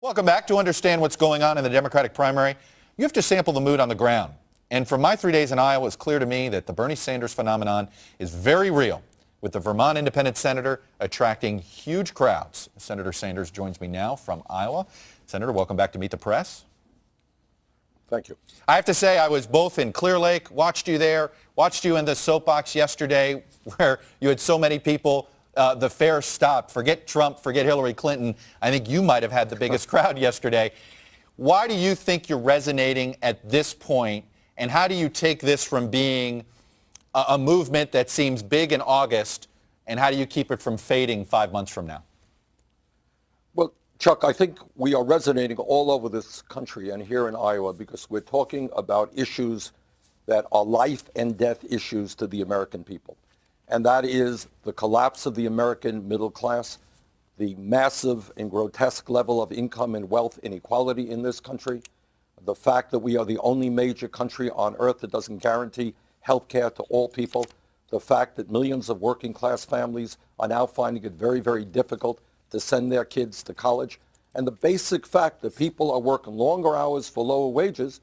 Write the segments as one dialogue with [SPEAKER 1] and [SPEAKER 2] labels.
[SPEAKER 1] Welcome back. To understand what's going on in the Democratic primary, you have to sample the mood on the ground. And from my 3 days in Iowa, it's clear to me that the Bernie Sanders phenomenon is very real, with the Vermont independent senator attracting huge crowds. Senator Sanders joins me now from Iowa. Senator, welcome back to Meet the Press.
[SPEAKER 2] Thank you.
[SPEAKER 1] I have to say I was both in Clear Lake, watched you there, watched you in the soapbox yesterday where you had so many people. The fair stopped. Forget Trump, forget Hillary Clinton. I think you might have had the biggest crowd yesterday. Why do you think you're resonating at this point, and how do you take this from being a movement that seems big in August, and how do you keep it from fading 5 months from now?
[SPEAKER 2] Well, Chuck, I think we are resonating all over this country and here in Iowa because we're talking about issues that are life and death issues to the American people. And that is the collapse of the American middle class, the massive and grotesque level of income and wealth inequality in this country, the fact that we are the only major country on earth that doesn't guarantee health care to all people, the fact that millions of working class families are now finding it very, very difficult to send their kids to college, and the basic fact that people are working longer hours for lower wages,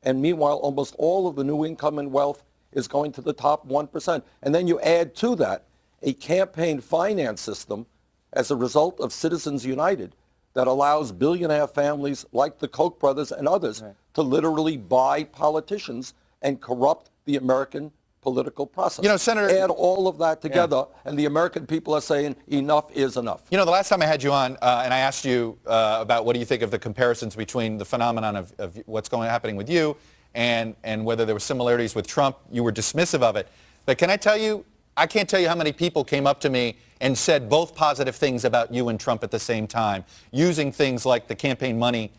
[SPEAKER 2] and meanwhile almost all of the new income and wealth is going to the top 1%. And then you add to that a campaign finance system as a result of Citizens United that allows billionaire families like the Koch brothers and others to literally buy politicians and corrupt the American political process.
[SPEAKER 1] You know, Senator,
[SPEAKER 2] add all of that together, and the American people are saying enough is enough.
[SPEAKER 1] You know, the last time I had you on and I asked you about what do you think of the comparisons between the phenomenon of what's happening with you and whether there were similarities with Trump, you were dismissive of it. But can I tell you, I can't tell you how many people came up to me and said both positive things about you and Trump at the same time, using things like the campaign money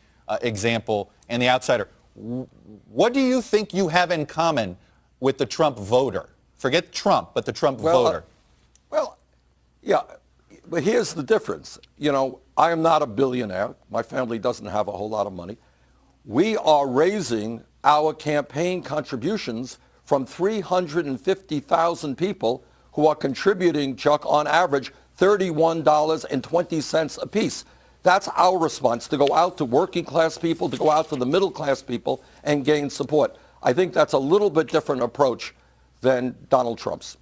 [SPEAKER 1] example and the outsider. What do you think you have in common with the Trump voter? Forget Trump, but the Trump voter.
[SPEAKER 2] Yeah, but here's the difference. You know, I am not a billionaire. My family doesn't have a whole lot of money. We are raising our campaign contributions from 350,000 people who are contributing, Chuck, on average, $31.20 apiece. That's our response, to go out to working class people, to go out to the middle class people and gain support. I think that's a little bit different approach than Donald Trump's.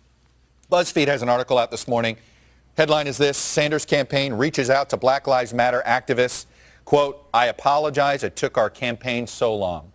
[SPEAKER 1] BuzzFeed has an article out this morning. Headline is this: Sanders campaign reaches out to Black Lives Matter activists. Quote, "I apologize, it took our campaign so long."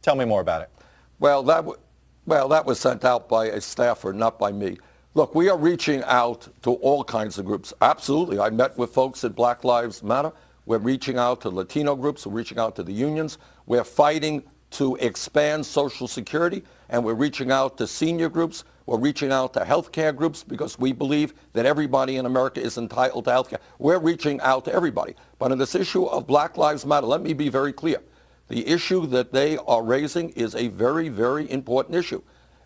[SPEAKER 1] Tell me more about it.
[SPEAKER 2] Well, that was sent out by a staffer, not by me. Look, we are reaching out to all kinds of groups. Absolutely. I met with folks at Black Lives Matter. We're reaching out to Latino groups. We're reaching out to the unions. We're fighting to expand Social Security, and we're reaching out to senior groups. We're reaching out to healthcare groups because we believe that everybody in America is entitled to healthcare. We're reaching out to everybody. But on this issue of Black Lives Matter, let me be very clear. The issue that they are raising is a very, very important issue.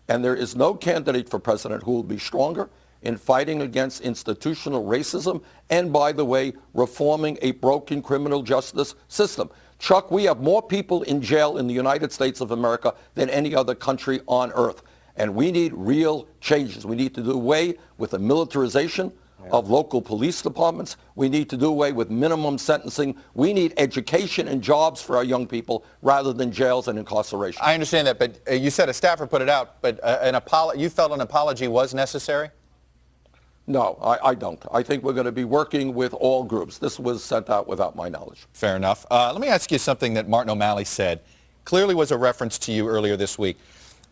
[SPEAKER 2] And there is no candidate for president who will be stronger in fighting against institutional racism and, by the way, reforming a broken criminal justice system. Chuck, we have more people in jail in the United States of America than any other country on earth. And we need real changes. We need to do away with the militarization of local police departments. We need to do away with minimum sentencing. We need education and jobs for our young people rather than jails and incarceration.
[SPEAKER 1] I understand that, but you said a staffer put it out, but you felt an apology was necessary?
[SPEAKER 2] No, I don't. I think we're going to be working with all groups. This was sent out without my knowledge.
[SPEAKER 1] Fair enough. Let me ask you something that Martin O'Malley said. Clearly was a reference to you earlier this week.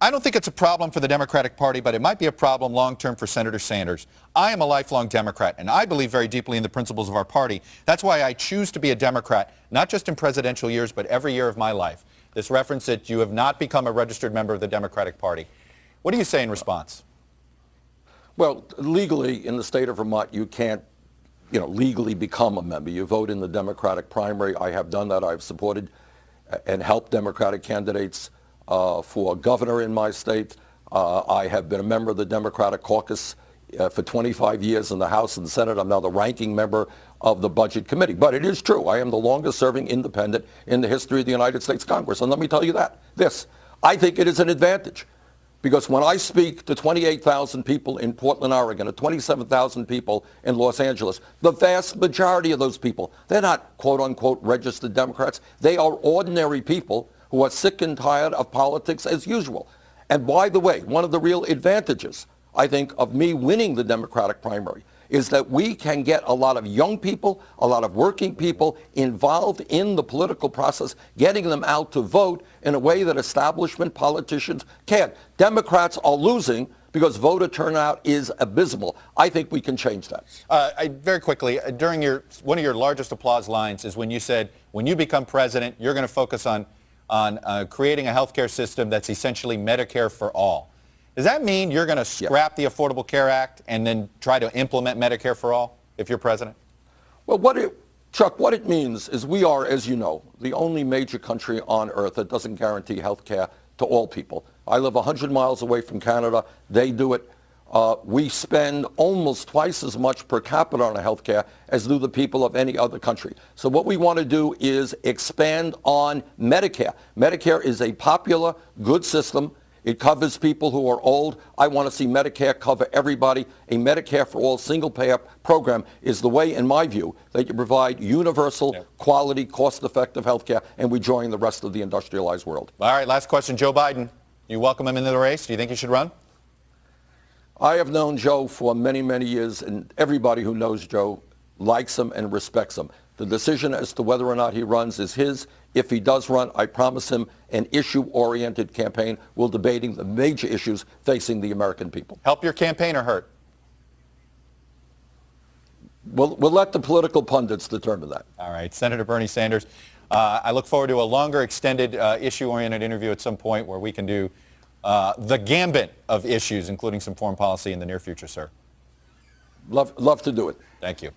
[SPEAKER 1] I don't think it's a problem for the Democratic Party, but it might be a problem long-term for Senator Sanders. I am a lifelong Democrat, and I believe very deeply in the principles of our party. That's why I choose to be a Democrat, not just in presidential years, but every year of my life. This reference that you have not become a registered member of the Democratic Party. What do you say in response?
[SPEAKER 2] Well, legally, in the state of Vermont, you can't, legally become a member. You vote in the Democratic primary. I have done that. I've supported and helped Democratic candidates for governor in my state. I have been a member of the Democratic caucus for 25 years in the House and the Senate. I'm now the ranking member of the Budget Committee. But it is true, I am the longest serving independent in the history of the United States Congress. And let me tell you this, I think it is an advantage Because when I speak to 28,000 people in Portland, Oregon, or 27,000 people in Los Angeles, the vast majority of those people, they're not quote-unquote registered Democrats. They are ordinary people who are sick and tired of politics as usual. And by the way, one of the real advantages, I think, of me winning the Democratic primary is that we can get a lot of young people, a lot of working people involved in the political process, getting them out to vote in a way that establishment politicians can't. Democrats are losing because voter turnout is abysmal. I think we can change that.
[SPEAKER 1] Very quickly, during one of your largest applause lines is when you said, when you become president, you're going to focus on creating a healthcare system that's essentially Medicare for all. Does that mean you're going to scrap the Affordable Care Act and then try to implement Medicare for all if you're president?
[SPEAKER 2] Well, Chuck, what it means is we are, as you know, the only major country on earth that doesn't guarantee health care to all people. I live 100 miles away from Canada. They do it. We spend almost twice as much per capita on health care as do the people of any other country. So what we want to do is expand on Medicare. Medicare is a popular, good system. It covers people who are old. I want to see Medicare cover everybody. A Medicare for all single-payer program is the way, in my view, that you provide universal, quality, cost-effective health care, and we join the rest of the industrialized world.
[SPEAKER 1] All right, last question. Joe Biden, you welcome him into the race? Do you think he should run?
[SPEAKER 2] I have known Joe for many, many years, and everybody who knows Joe likes him and respects him. The decision as to whether or not he runs is his. If he does run, I promise him an issue-oriented campaign. We're debating the major issues facing the American people.
[SPEAKER 1] Help your campaign or hurt?
[SPEAKER 2] We'll let the political pundits determine that.
[SPEAKER 1] All right. Senator Bernie Sanders, I look forward to a longer, extended, issue-oriented interview at some point where we can do the gambit of issues, including some foreign policy in the near future, sir.
[SPEAKER 2] Love to do it.
[SPEAKER 1] Thank you.